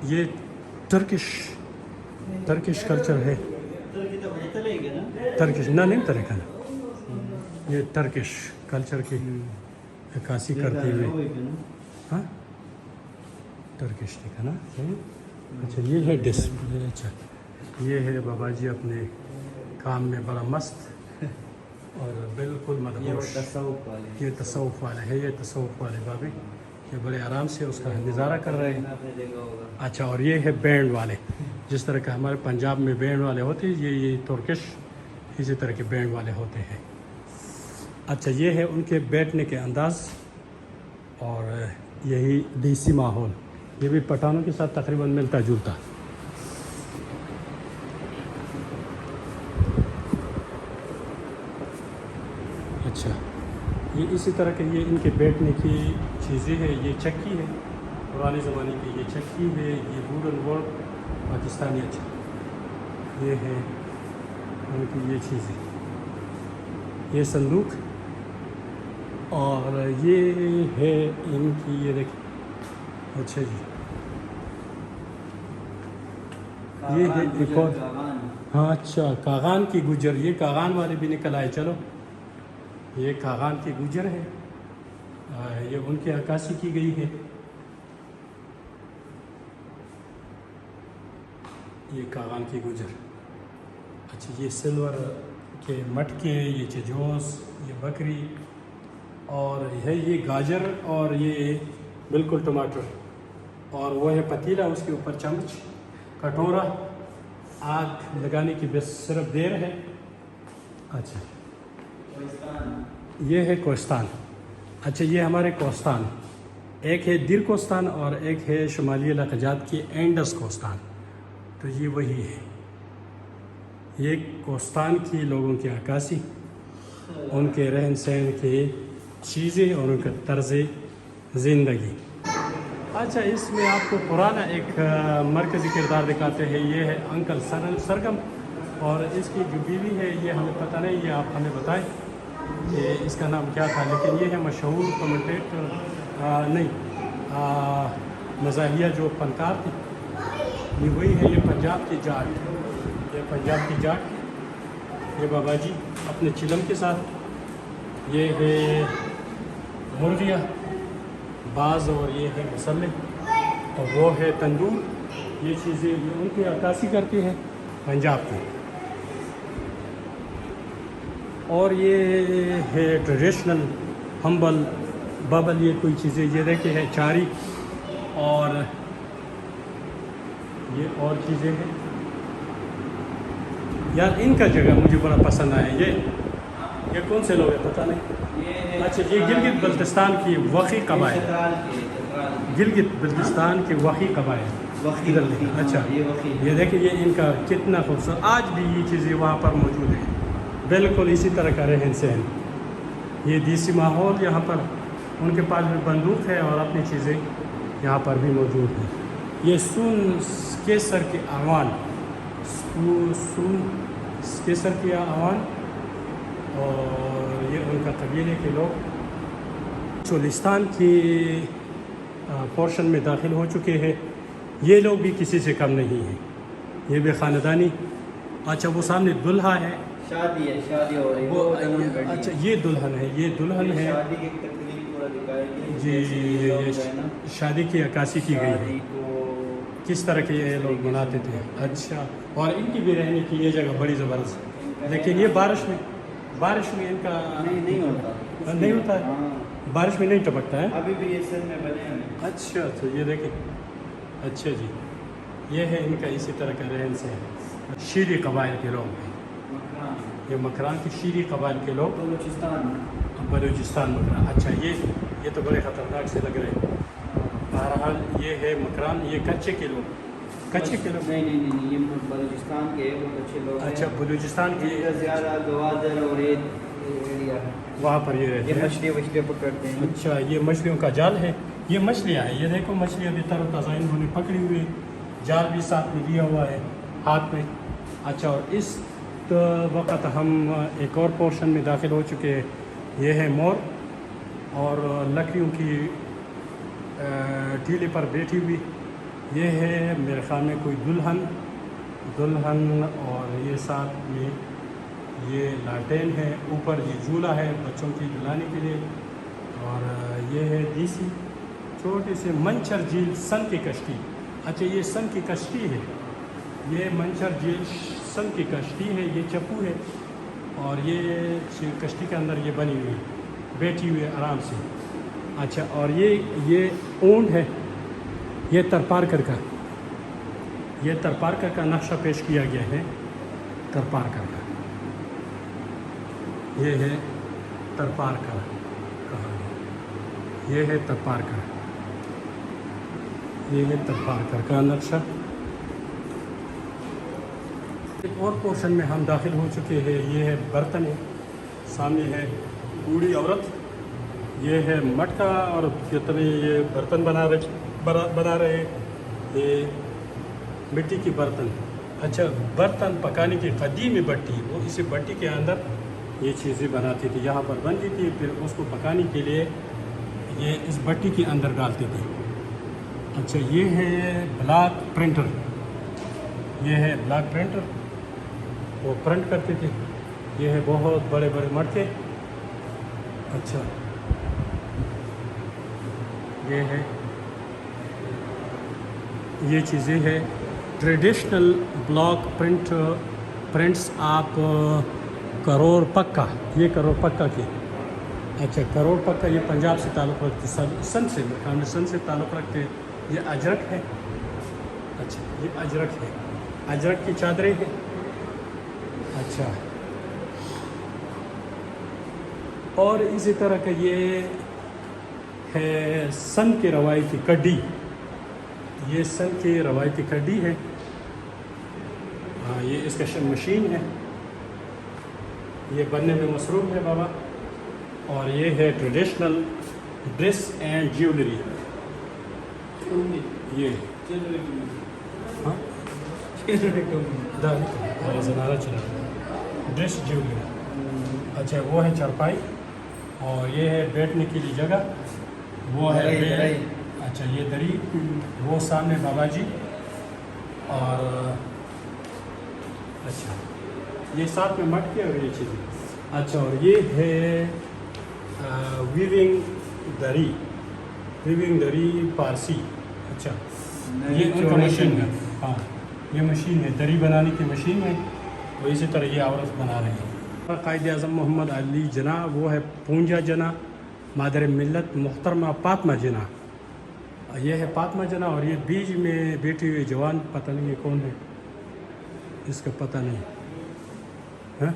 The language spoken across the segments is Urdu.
یہ ترکش کلچر ہے. ترکش نہ نہیں طریقہ نا یہ ترکش کلچر کی عکاسی کرتے ہوئے. ہاں ترکش دیکھا نا. اچھا یہ ہے ڈسپلے. اچھا یہ ہے بابا جی اپنے کام میں بڑا مست اور بالکل مدہوش. یہ تصوف والے ہے. یہ تصوف والے بابے یہ بڑے آرام سے اس کا نظارہ کر رہے ہیں. اچھا اور یہ ہے بینڈ والے. جس طرح کا ہمارے پنجاب میں بینڈ والے ہوتے ہیں یہ ترکش اسی طرح کے بینڈ والے ہوتے ہیں. اچھا یہ ہے ان کے بیٹھنے کے انداز اور یہی دیسی ماحول. یہ بھی پٹھانوں کے ساتھ تقریباً ملتا جلتا. اچھا یہ اسی طرح کے یہ ان کے بیٹھنے کی چیزیں ہیں. یہ چکی ہے پرانے زمانے کی. یہ چکی ہے. یہ ووڈن ورک پاکستانی. اچھا یہ ہے ان کی یہ چیزیں. یہ صندوق اور یہ ہے ان کی یہ دیکھیں. اچھا جی یہ ہے ایک اور. ہاں اچھا کاغان کی گجر. یہ کاغان والے بھی نکل آئے. چلو یہ کاغان کی گجر ہے. یہ ان کی عکاسی کی گئی ہے. یہ کاغان کی گجر. اچھا یہ سلور کے مٹکے. یہ چجوس. یہ بکری اور ہے یہ گاجر اور یہ بالکل ٹماٹر اور وہ ہے پتیلا. اس کے اوپر چمچ کٹورا. آگ لگانے کی بس صرف دیر ہے. اچھا یہ ہے کوہستان. اچھا یہ ہمارے کوہستان ایک ہے دیر کوہستان اور ایک ہے شمالی علاقجات کی اینڈس کوہستان. تو یہ وہی ہے. یہ کوہستان کی لوگوں کی عکاسی ان کے رہن سہن کی چیزیں اور ان کا طرز زندگی. اچھا اس میں آپ کو پرانا ایک مرکزی کردار دکھاتے ہیں. یہ ہے انکل سرگم اور اس کی جو بیوی ہے یہ ہمیں پتہ نہیں. یہ آپ ہمیں بتائیں کہ اس کا نام کیا تھا. لیکن یہ ہے مشہور کمنٹیٹر نہیں مزاحیہ جو فنکار تھی. یہ وہی ہے. یہ پنجاب کی جاٹ. یہ پنجاب کی جاٹ. یہ بابا جی اپنے چلم کے ساتھ. یہ ہے مرغیاں باز اور یہ ہے مسلح اور وہ ہے تندور. یہ چیزیں یہ ان کی عکاسی کرتی ہیں پنجاب کی. اور یہ ہے ٹریڈیشنل ہمبل ببل. یہ کوئی چیزیں یہ دیکھے ہے چاری اور یہ اور چیزیں ہیں. یار ان کا جگہ مجھے بڑا پسند آیا. یہ کون سے لوگ ہیں پتہ نہیں. اچھا یہ گلگت بلتستان کی وقی قبائل. گلگت بلتستان کے وقی قبائل ادھر. اچھا یہ دیکھیں یہ ان کا کتنا خوبصورت. آج بھی یہ چیزیں وہاں پر موجود ہیں. بالکل اسی طرح کا رہن سہن. یہ دیسی ماحول. یہاں پر ان کے پاس بھی بندوق ہے اور اپنی چیزیں یہاں پر بھی موجود ہیں. یہ سون کیسر کے اعوان. سون کیسر کے اعوان اور یہ ان کا قبیلے کے لوگ چولستان کی پورشن میں داخل ہو چکے ہیں. یہ لوگ بھی کسی سے کم نہیں ہیں. یہ بھی خاندانی. اچھا وہ سامنے دلہا ہے. شادی ہے. شادی ہو رہی ہے. اچھا یہ دلہن ہے. یہ دلہن ہے. شادی کی تقریب پورا دکھائی گئی. جی شادی کی عکاسی کی گئی ہے. کس طرح کے یہ لوگ مناتے تھے. اچھا اور ان کی بھی رہنے کی یہ جگہ بڑی زبردست. لیکن یہ بارش میں ان کا نہیں ہوتا ہے. بارش میں نہیں ٹپکتا ہے. ابھی بھی یہ سن میں بنے ہیں. اچھا تو یہ دیکھیں. اچھا جی یہ ہے ان کا اسی طرح کا رہن سہن. شیری قبائل کے لوگ ہیں. یہ مکران کی شیری قبائل کے لوگ. بلوچستان مکران. اچھا یہ تو بڑے خطرناک سے لگ رہے ہیں. بہرحال یہ ہے مکران. یہ کچے کے لوگ. کچے کے لوگ نہیں یہ بلوچستان کے بہت اچھے لوگ. اچھا بلوچستان کی زیادہ گوادر اور وہاں پر یہ رہتے ہیں. مچھلی پکڑتے ہیں. اچھا یہ مچھلیوں کا جال ہے. یہ مچھلیاں ہیں. یہ دیکھو مچھلیاں بھی تر و تازہ انہوں نے پکڑی ہوئی. جال بھی ساتھ میں لیا ہوا ہے ہاتھ میں. اچھا اور اس وقت ہم ایک اور پورشن میں داخل ہو چکے ہیں. یہ ہے مور اور لکڑیوں کی ٹیلے پر بیٹھی ہوئی یہ ہے میرے خیال میں کوئی دلہن اور یہ ساتھ میں یہ لالٹین ہے، اوپر یہ جھولا ہے بچوں کی جھلانے کے لیے، اور یہ ہے دیسی چھوٹی سی منچر جھیل سن کی کشتی. اچھا یہ سن کی کشتی ہے، یہ منچر جھیل سن کی کشتی ہے، یہ چپو ہے اور یہ کشتی کے اندر یہ بنی ہوئی بیٹھی ہوئی ہے آرام سے. اچھا اور یہ اونٹ ہے، یہ ترپارکر کا نقشہ پیش کیا گیا ہے. ترپارکر کا یہ ہے ترپارکر کہا گیا، یہ ہے ترپارکر کا نقشہ. ایک اور پورشن میں ہم داخل ہو چکے ہیں، یہ ہے برتن ہے، سامنے ہے بوڑھی عورت، یہ ہے مٹکا اور کتنے یہ برتن بنا رہے ہیں، یہ مٹی کی برتن. اچھا برتن پکانے کی قدیمی بٹی، وہ اسی بٹی کے اندر یہ چیزیں بناتی تھی، یہاں پر بنتی تھی، پھر اس کو پکانے کے لیے یہ اس بٹی کے اندر ڈالتے تھے. اچھا یہ ہے بلاک پرنٹر، وہ پرنٹ کرتے تھے. یہ ہے بہت بڑے بڑے مٹکے. اچھا یہ چیزیں ہے ٹریڈیشنل بلاک پرنٹس آپ کروڑ پکا، یہ کروڑ پکا کی. اچھا کروڑ پکا یہ پنجاب سے تعلق رکھتے، سن سے تعلق رکھتے. یہ اجرک ہے. اچھا یہ اجرک ہے، اجرک کی چادریں ہیں. اچھا اور اسی طرح کا یہ ہے سن کی روایتی کڈی، یہ سن کی روایتی کڈی ہے. ہاں یہ اس کا مشین ہے، یہ بننے میں مصروف ہے بابا. اور یہ ہے ٹریڈیشنل ڈریس اینڈ جیولری، یہ ہاں زنارہ چلا ڈریس جیولری. اچھا وہ ہے چارپائی، اور یہ ہے بیٹھنے کے لیے جگہ، وہ ہے دری. اچھا یہ دری، وہ سامنے بابا جی. اور اچھا یہ ساتھ میں مٹکے اور یہ چیزیں. اچھا اور یہ ہے ویونگ دری پارسی. اچھا یہ ان کا مشین ہے، ہاں یہ مشین ہے، دری بنانے کی مشین ہے. اور اسی طرح یہ عورت بنا رہی ہے. قائد اعظم محمد علی جناح، وہ ہے پونجا جناح، مادر ملت محترمہ فاطمہ جناح. یہ ہے فاطمہ جناح، اور یہ بیچ میں بیٹھی ہوئی جوان پتہ نہیں یہ کون ہے، اس کا پتہ نہیں. ہاں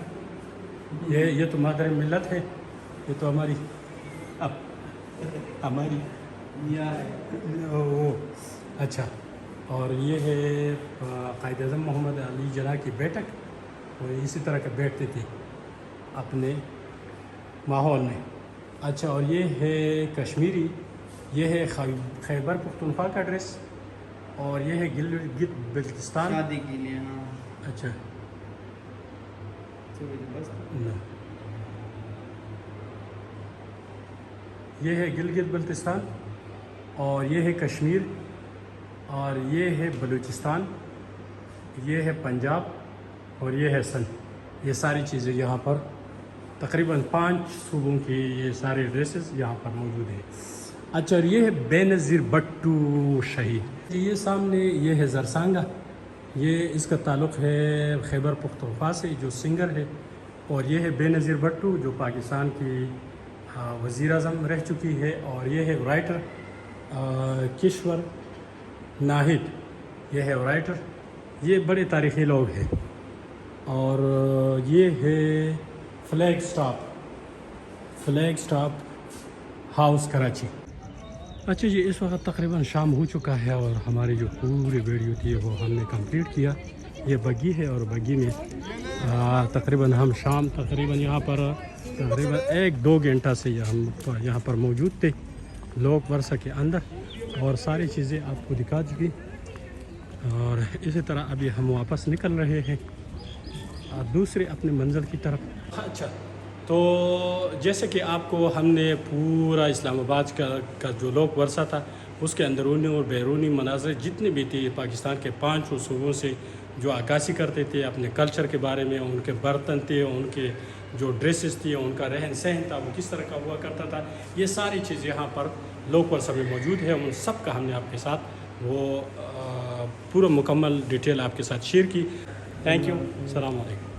یہ تو مادر ملت ہے، یہ تو ہماری اچھا. اور یہ ہے قائد اعظم محمد علی جناح کی بیٹک، وہ اسی طرح کے بیٹھتے تھے اپنے ماحول میں. اچھا اور یہ ہے کشمیری، یہ ہے خیبر پختونخوا کا ڈریس، اور یہ ہے گلگت بلتستان شادی کے لیے. ہاں اچھا یہ ہے گلگت بلتستان، اور یہ ہے کشمیر، اور یہ ہے بلوچستان، یہ ہے پنجاب، اور یہ ہے سندھ. یہ ساری چیزیں یہاں پر تقریباً 5 صوبوں کی یہ سارے ڈریسز یہاں پر موجود ہیں. اچھا اور یہ ہے بے نظیر بٹو شہید. یہ سامنے یہ ہے زرسانگا، یہ اس کا تعلق ہے خیبر پختونخوا سے، جو سنگر ہے. اور یہ ہے بے نظیر بٹو، جو پاکستان کی وزیر اعظم رہ چکی ہے. اور یہ ہے رائٹر کشور ناہید، یہ ہے رائٹر، یہ بڑے تاریخی لوگ ہیں. اور یہ ہے فلیگ سٹاپ ہاؤس کراچی. اچھا جی اس وقت تقریباً شام ہو چکا ہے، اور ہماری جو پوری ویڈیو تھی وہ ہم نے کمپلیٹ کیا. یہ بگی ہے، اور بگی میں تقریباً ہم شام تقریباً یہاں پر تقریباً 1-2 گھنٹہ سے ہم یہاں پر موجود تھے لوک ورثہ کے اندر، اور ساری چیزیں آپ کو دکھا چکی. اور اسی طرح ابھی ہم واپس نکل رہے ہیں دوسرے اپنے منزل کی طرف. اچھا تو جیسے کہ آپ کو ہم نے پورا اسلام آباد کا جو لوک ورثہ تھا اس کے اندرونی اور بیرونی مناظر جتنے بھی تھے پاکستان کے 5 صوبوں سے جو عکاسی کرتے تھے اپنے کلچر کے بارے میں، ان کے برتن تھے، ان کے جو ڈریسز تھی، ان کا رہن سہن تھا وہ کس طرح کا ہوا کرتا تھا، یہ ساری چیز یہاں پر لوکل سب میں موجود ہے. ان سب کا ہم نے آپ کے ساتھ وہ پورا مکمل ڈیٹیل آپ کے ساتھ شیئر کی. Thank you. السلام علیکم.